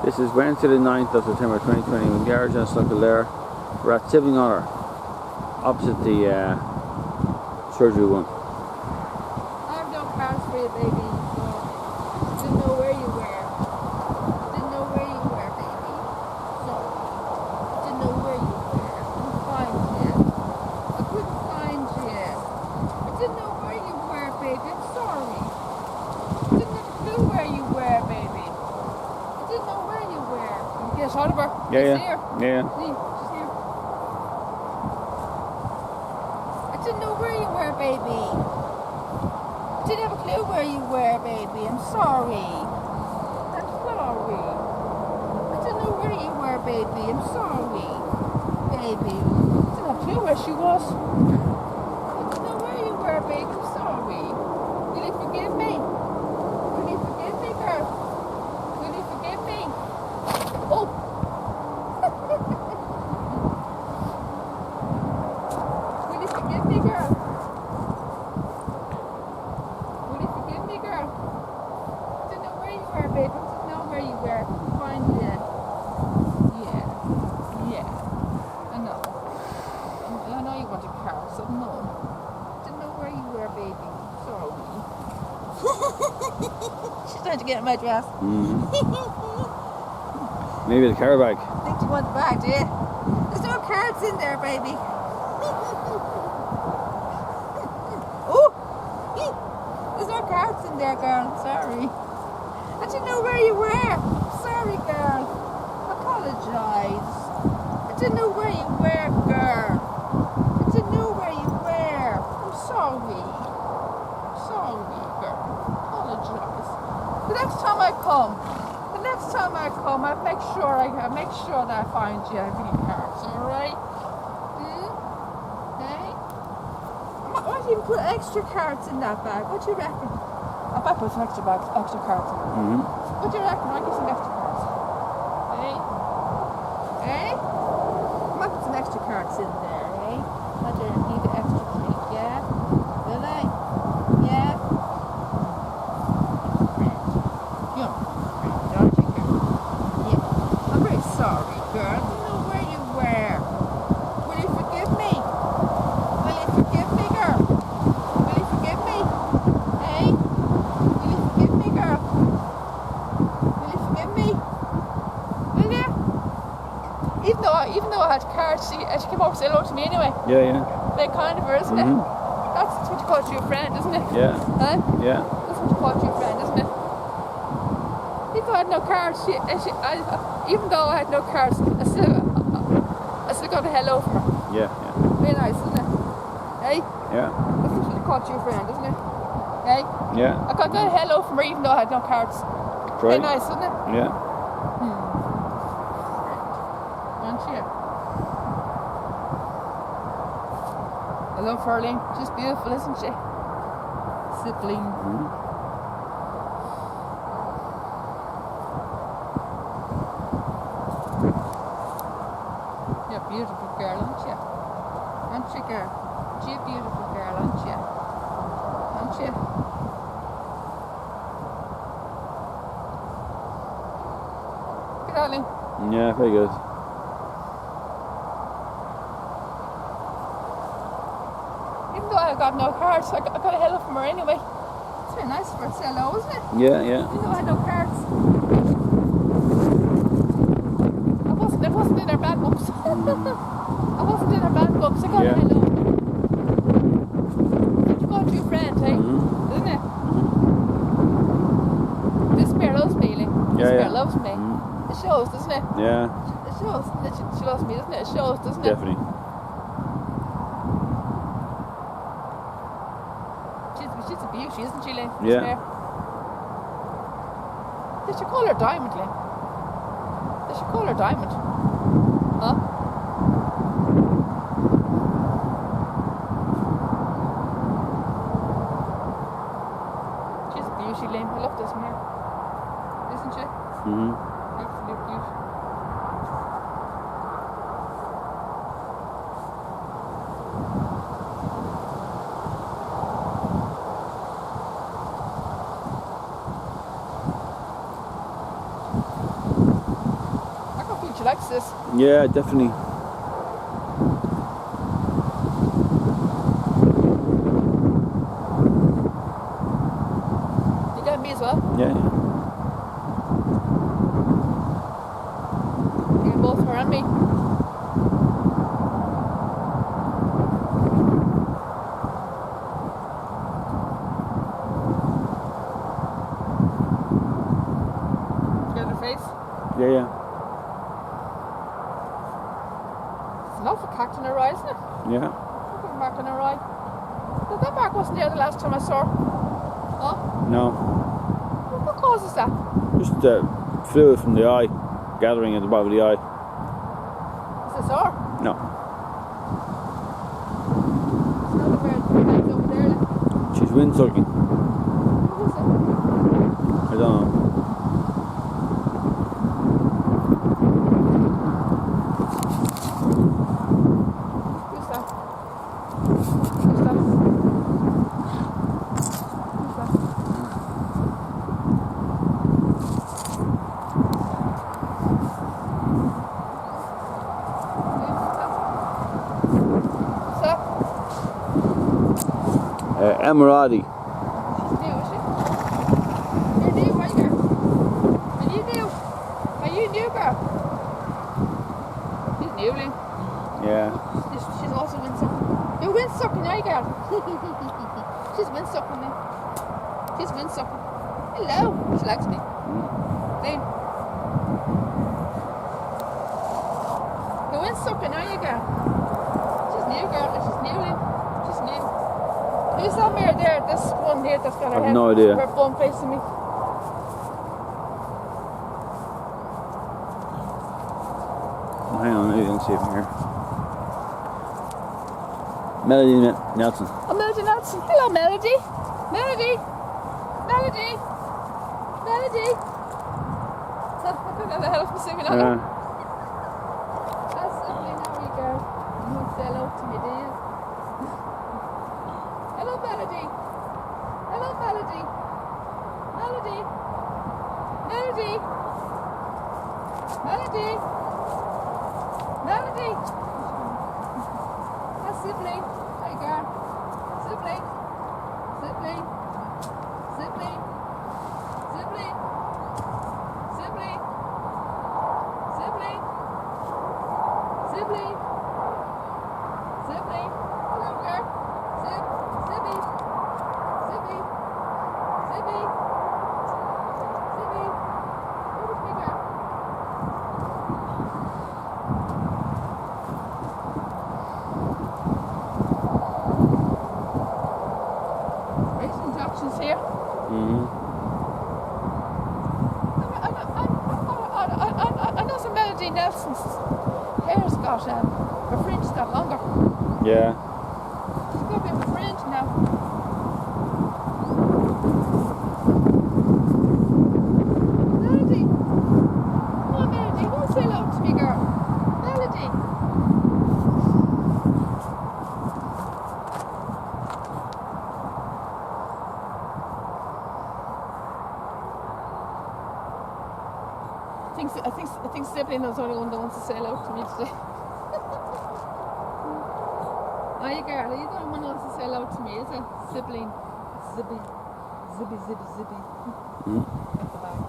This is Wednesday the 9th of September 2020 in Garage and Slugalair. We're at Sibling Honor, opposite the surgery one. I have no cars for you, baby. So didn't know where you were. Didn't know where you were, baby. So didn't know where you were. Couldn't find you. I couldn't find you. I didn't know where you were, baby. I'm sorry. Didn't have a clue where you were, baby. I didn't know where you were. Yes, Oliver. Yeah, She's here. yeah. See, she's here. I didn't know where you were, baby. I didn't have a clue where you were, baby. I'm sorry. I'm sorry. I didn't know where you were, baby. I'm sorry. Baby. I didn't have a clue where she was. I didn't know where you were, baby. I'm sorry. Will you forgive me? Will you forgive me, girl? Will you forgive me? Oh! Will you forgive me, girl? Will you forgive me, girl? Didn't know where you were, baby. Didn't know where you were. Couldn't find you. Yeah. Yeah. I know. I know you want a car, so no. Didn't know where you were, baby. Sorry. She's trying to get in my dress. Maybe the car bag. I think you want the bag, do you? There's no cards in there, baby. Oh! There's no cards in there, girl. I'm sorry. I didn't know where you were. Sorry, girl. Apologise. I didn't know where you were, girl. I didn't know where you were. I'm sorry. Sorry, girl. Apologise. The next time I come, I make sure that I find you every cards, alright? Hey? Why do you put extra cards in that bag? What do you reckon? I might put some extra cards in. What do you reckon? I'll get some extra cards. Hey? Hey? I might put some extra cards in there, eh? I don't need the extra drink, yeah? Will I? Yeah? Sorry, girl. I didn't know where you were. Will you forgive me? Will you forgive me, girl? Will you forgive me? Hey? Will you forgive me, girl? Will you forgive me? Will you? Even though I had cards, she came over to say hello to me anyway. Yeah. Very kind of her, isn't it? That's what you call a true friend, isn't it? Yeah. Huh? Yeah. That's what you call a true friend, isn't it? Even though I had no cards, even though I had no cards, I still got a hello from her. Yeah. Very nice, isn't it? Hey? Yeah. That's what you call a true friend, isn't it? Hey? Yeah. I got a hello from her even though I had no cards. Very Right. nice, isn't it? Yeah. Aren't you? I love her, Lynn. She's beautiful, isn't she? Sibling. You're a beautiful girl, aren't you? Aren't you, girl? You're a beautiful girl, aren't you? Aren't you? Good, darling. Yeah, very good. Even though I got no cards, I got a hello from her anyway. It's very nice for her to say hello, isn't it? Yeah. Even though I had no cards. It wasn't in her bad books. I wasn't in her bad books. I got a hello. You go to your friend, hey? Isn't it? This bear loves me, Lee. This bear loves me. It shows, doesn't it? Yeah. It shows that she loves me, doesn't it? It shows, doesn't it? Definitely. She's a beauty, isn't she, Lee? This Yeah. bear. They should call her Diamond, Lee. They should call her Diamond. Huh? She's a beauty, Lee. I love this mare. Isn't she? Absolute beauty. She likes this. Yeah, definitely. You get me as well. Yeah. You both her and me. Get her face. Yeah, yeah. It's enough for cocked in her eye, isn't it? Yeah. Look at mark in her eye. That mark wasn't there the last time I saw her. Oh, No. what causes that? Just fluid from the eye gathering at the bottom of the eye. Is it sore? No. It's not a bird legs over there. Like. She's windsucking. What was it? I don't know. Who's that? Who's that? Who's that? Who's that? Emirati. She's new, is she? You're new, are you, girl? Are you new? Are you new, girl? She's new, Lynn. Yeah. She's also windsucking. You're windsucking, are you, girl? She's windsucking, Lynn. She's windsucking. Hello. She likes me. Lynn. You're windsucking, are you, girl? She's new, girl. She's new, Lynn. She's new. Who's that mirror there? This one here that's got her I've head. no idea. Her bum facing me. Hang on, maybe you can see it from here. Melody Nelson. Oh, Melody Nelson. Hello, Melody. Melody. Melody. Melody. I don't know the hell I'm singing on. That's lovely. How are you, girl? You won't say hello to me, do you? Hello, Melody. Hello, Melody. Melody. Melody. Melody. Melody. That's sibling. Hi, girl. Sibling. Sibling. Sibling. Sibling. Sibling. Sibling. Sibling. Sibling. Hello, girl. Sibby. Sibby. Sibby. Sibby. Over to me, girl. Race inductions here. I know some Melody Nelson's hair's got her fringe got longer. Yeah. She's got a bit of a fringe now. Melody! Come on, Melody, go and say hello to me, girl. Melody! I think Sibling was the only one that wants to say hello to me today. Oh, you girl, are you the only one that wants to say hello to me, is it? Sibling. Zibby. Zibby, zibby, zibby. At the back.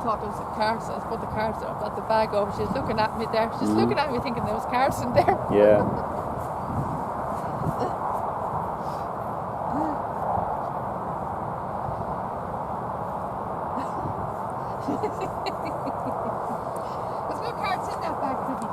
Thought there was a car, so I put the cards up, got the bag over. She's looking at me there. She's looking at me thinking there was cards in there. Yeah. There's no cards in that bag, Pippi.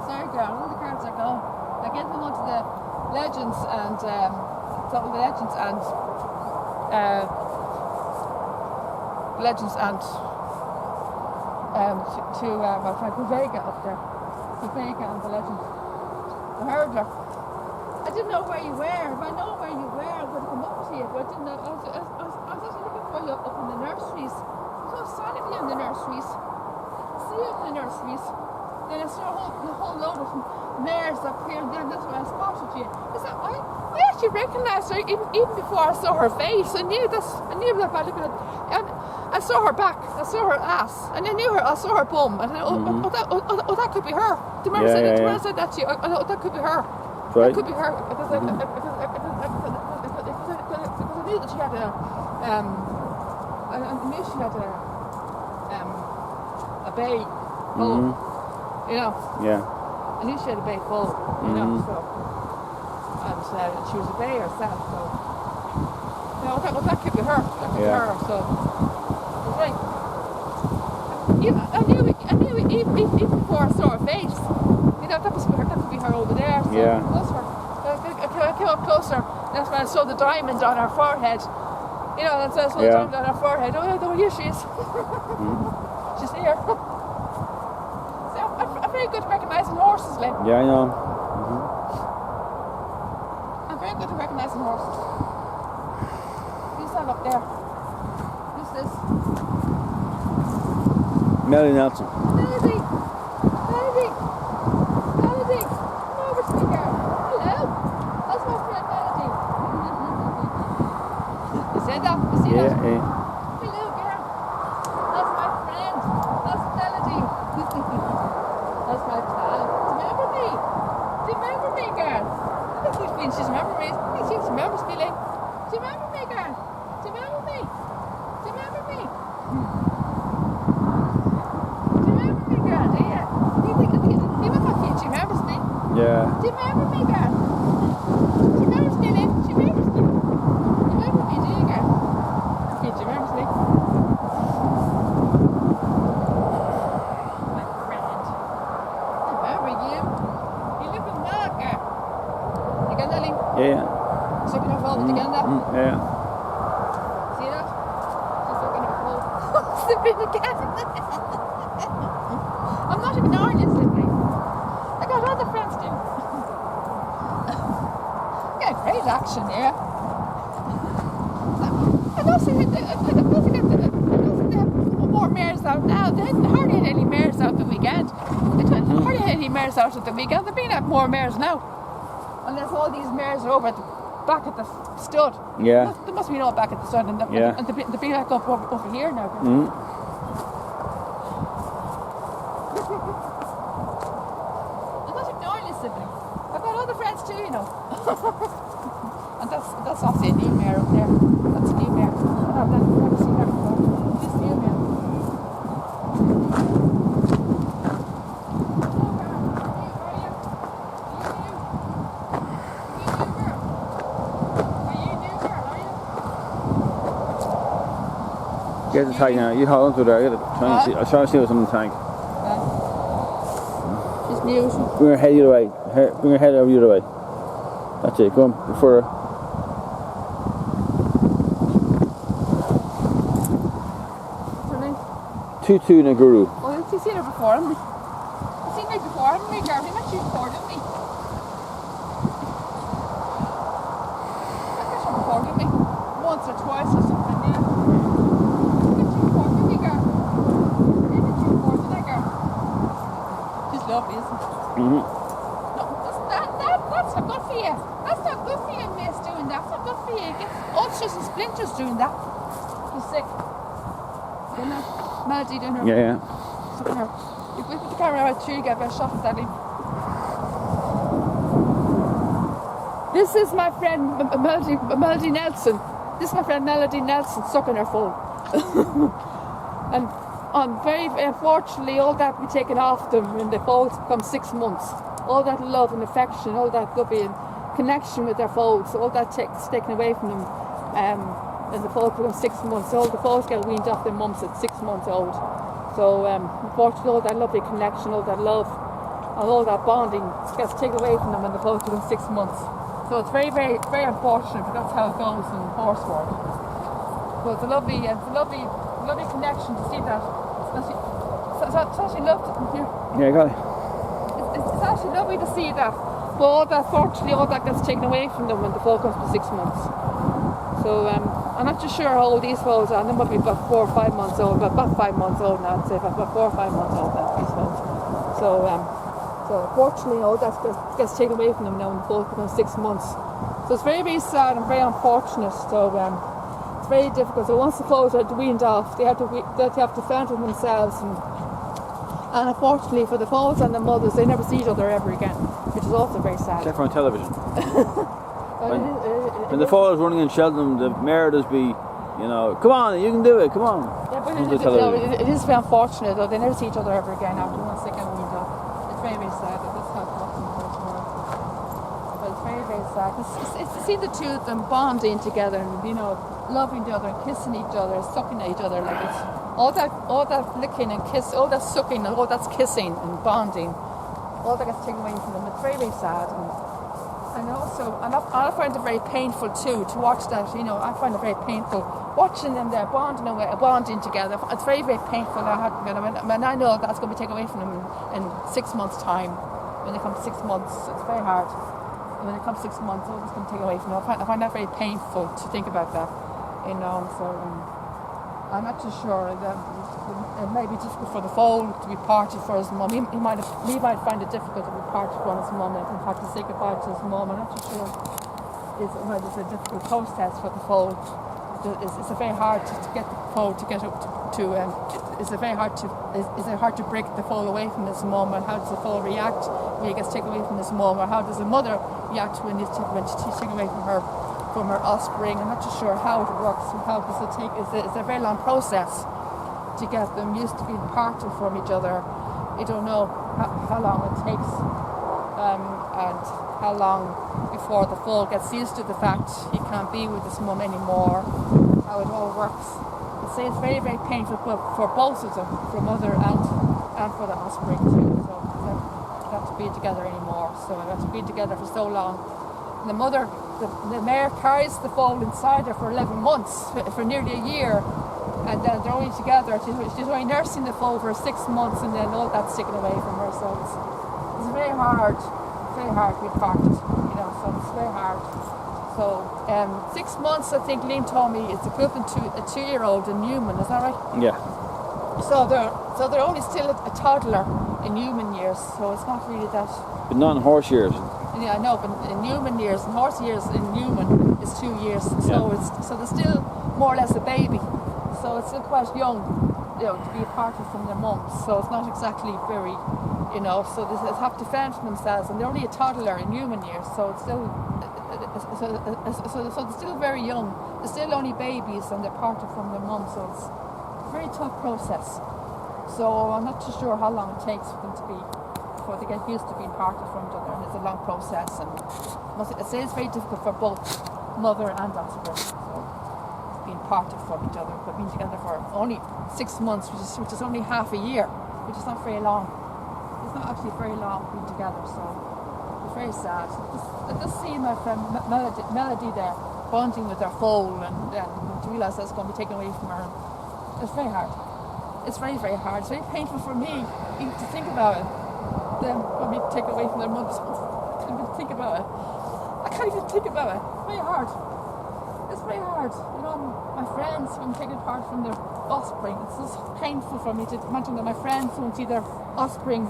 Sorry, girl. All the cards are gone. I gave them onto the legends and to my friend Vega up there. The Vega and the legend. The hurdler. I didn't know where you were. If I know where you were, I would have come up to you. But I didn't know. I was actually looking for you up in the nurseries. I saw sign of you in the nurseries. See you up in the nurseries. Then I saw a whole load of mares up here, and then that's where I spotted you. I actually recognised her even before I saw her face. I knew that by looking at. And I saw her back. I saw her ass, and I saw her bum. And I thought, that could be her. Do you remember I said that to you? I thought that could be her. Right. That could be her because I knew that she had a bay bull. You know. Yeah. I knew she had a bay bull. You know. So, and she was a bay herself. So, you know, that could be her. That could be her. So, right. I knew even before I saw her face. You know, that could be her over there. So Yeah. I came up closer. That's when I saw the diamond on her forehead. You know, that's when I saw the diamond on her forehead. Oh, here she is. She's here. So I'm very good at recognising horses, Lynn. Yeah, I know. I'm very good at recognising horses. You stand up there. Who's this? Melody Nelson. Melody! Melody! Melody! Come over to me, girl. Hello! That's my friend Melody. You said that? You see that? Yeah. Hello, girl. That's my friend. That's Melody. That's my pal. Do you remember me? Do you remember me, girl? I think she's remembered me. I think she remembers me, like. Do you remember me, girl? Do you remember me? Do you remember me? She remembers me. Yeah. Do you remember me, girl? She remembers me, Lynn. She remembers me. You remember me, do you, girl? Yeah, she remembers me. My friend. I remember you. You're looking well, girl. You got that, Lynn? Yeah. Sucking her fold. You got that? Yeah. See that? She's sucking her fold. Slipping again. I'm not ignoring you, Slipping. I got other friends too. Yeah, great action here. I don't think they have more mares out now. They hardly had any mares out the weekend. They hardly had any mares out at the weekend. They're being at more mares now. Unless all these mares are over at the back at the stud. Yeah. There must be no back at the stud, and they're being back up over here now. I've got other friends too, you know. And that's obviously a new mare up there. That's a new mare. I've never seen her before. This new mare. Get the tank now. You hold on to there. I gotta try and see. I'm trying to see what's in the tank. She's new. Bring her head the other way. Bring her head over the other way. That's it. Go on. Further. What's her name? Tutu Naguru. Oh, you've seen her before, haven't we? You've seen me before, haven't we, Garvey? We met you before, didn't we? I met you before, didn't we? Once or twice or something, yeah. We met you before, didn't we, Garvey? We met you before, didn't I, Garvey? She's lovely, isn't she? Mm-hmm. No, that's not good for you. That's not good for you, miss, doing that. That's not good for you. You get ulcers and splinters doing that. You're sick. You know? Melody doing her. Yeah. Sucking her. You put the camera out through, you get a better shot at that. This is my friend Melody Nelson. This is my friend Melody Nelson sucking her full. And very unfortunately, all that be taken off them when the foals become 6 months. All that love and affection, all that loving connection with their foals, all that taken away from them. And the foals become 6 months old. The foals get weaned off their mums at 6 months old. So unfortunately, all that lovely connection, all that love, and all that bonding gets taken away from them when the foals become 6 months. So it's very, very, very unfortunate, but that's how it goes in the horse world. So it's a lovely connection to see that. It's actually lovely. Yeah, got it. It's actually lovely to see that But unfortunately, all that gets taken away from them when the foal comes to 6 months. So I'm not too sure how old these foals are. They might be about 4 or 5 months old. About 5 months old now, I'd say. About 4 or 5 months old now, these foals. So unfortunately, all that gets taken away from them now when the foal comes to 6 months. So it's very, very sad and very unfortunate. So it's very difficult. So once the foals are weaned off, they have to fend for themselves. And unfortunately for the foals and the mothers, they never see each other ever again, which is also very sad. Except for on television. When the foal is running in Cheltenham, the mayor does be, come on, you can do it, come on. Yeah, but it is very unfortunate though. They never see each other ever again after once they get weaned off. It's very, very sad that this has happened in this world. But it's very, very sad. It's to see the two of them bonding together and loving each other and kissing each other, sucking at each other, like it's all that licking and kiss, all that sucking and all that's kissing and bonding, all that gets taken away from them. It's very, very sad. And also, I find it very painful too to watch that. I find it very painful watching them there bonding together. It's very, very painful. I know that's going to be taken away from them in 6 months' time. When they come to 6 months, it's very hard. And when it comes 6 months, all that's going to be taken away from them. I find that very painful to think about that. So I'm not too sure that it may be difficult for the foal to be parted for his mum. He might find it difficult to be parted from his mum and have to say goodbye to his mum. I'm not too sure. It's a difficult process for the foal. It's very hard to get the foal to get up to. Is it hard to break the foal away from his mum, and how does the foal react when he gets taken away from his mum, or how does the mother react when she's taken away from her offspring? I'm not too sure how it works. How does it take? It's a very long process to get them used to being parted from each other. I don't know how long it takes, and how long before the foal gets used to the fact he can't be with his mum anymore. How it all works. It's very, very painful for both of them, for mother and for the offspring too. So they don't have to be together anymore. So they have to be together for so long. And the mother, the mare carries the foal inside her for 11 months, for nearly a year. And then they're only together. She's only nursing the foal for 6 months, and then all that's taken away from her. So it's very hard to be parted. So it's very hard. So 6 months, I think Liam told me, is equivalent to a 2-year-old in human. Is that right? Yeah. So they're only still a toddler in human years. So it's not really that. But not in horse years. Yeah, I know, but in human years, in horse years, in human is 2 years. So they're still more or less a baby. So it's still quite young, to be parted from their mums. So it's not exactly very, So they have to fend for themselves, and they're only a toddler in human years. So it's still, so they're still very young. They're still only babies, and they're parted from their mums. So it's a very tough process. So I'm not too sure how long it takes for them before they get used to being parted from each other. And it's a long process, and it's very difficult for both mother and offspring. Being parted from each other, but being together for only 6 months, which is only half a year, which is not very long. It's not actually very long being together, so it's very sad. I just see my friend Melody there bonding with her foal, and to realise that's going to be taken away from her. It's very hard. It's very, very hard. It's very painful for me even to think about it. Them going to be taken away from their mothers. I can't even think about it. It's very hard. It's very hard. My friends when taken apart from their offspring, it's just painful for me to imagine that my friends won't see their offspring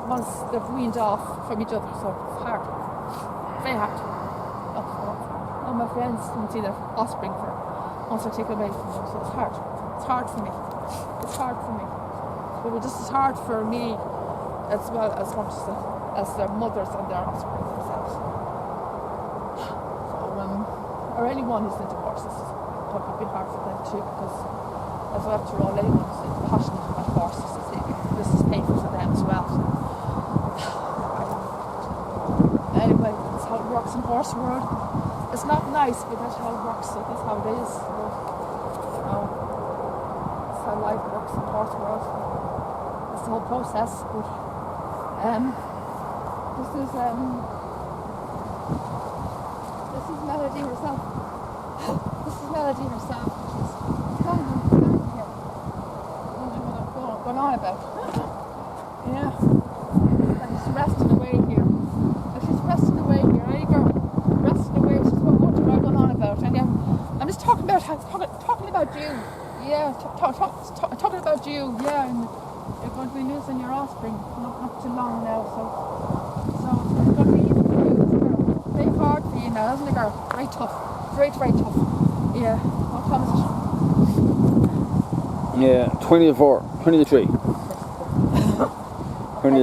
once they're weaned off from each other. So it's hard. Very hard. All my friends won't see their offspring once they're taken away from them. So it's hard. It's hard for me. But it's just as hard for me as well as much as their mothers and their offspring themselves. Or anyone who's into horses, it would be hard for them too, because as well, after all, anyone who's passionate about horses, this is painful for them as well. Anyway, that's how it works in horse world. It's not nice, but that's how it works, so that's how it is. That's how life works in horse world. That's the whole process. But this is Melody herself. She's kind of here. Wondering what I'm going on about. Yeah. And she's resting away here. She's resting talking about you. Yeah, talking about you. Yeah, and you're going to be losing your offspring not too long now. So it's going to be easy for you. It's very hard for you now, isn't it, girl? Very tough. Very tough. Yeah. What time is it? Yeah, 20 to 4, 20 to 3. 20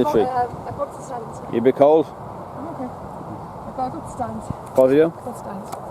to 3. I got the stands. You a bit cold? I'm okay. I got good stands. Both of you? Good stands.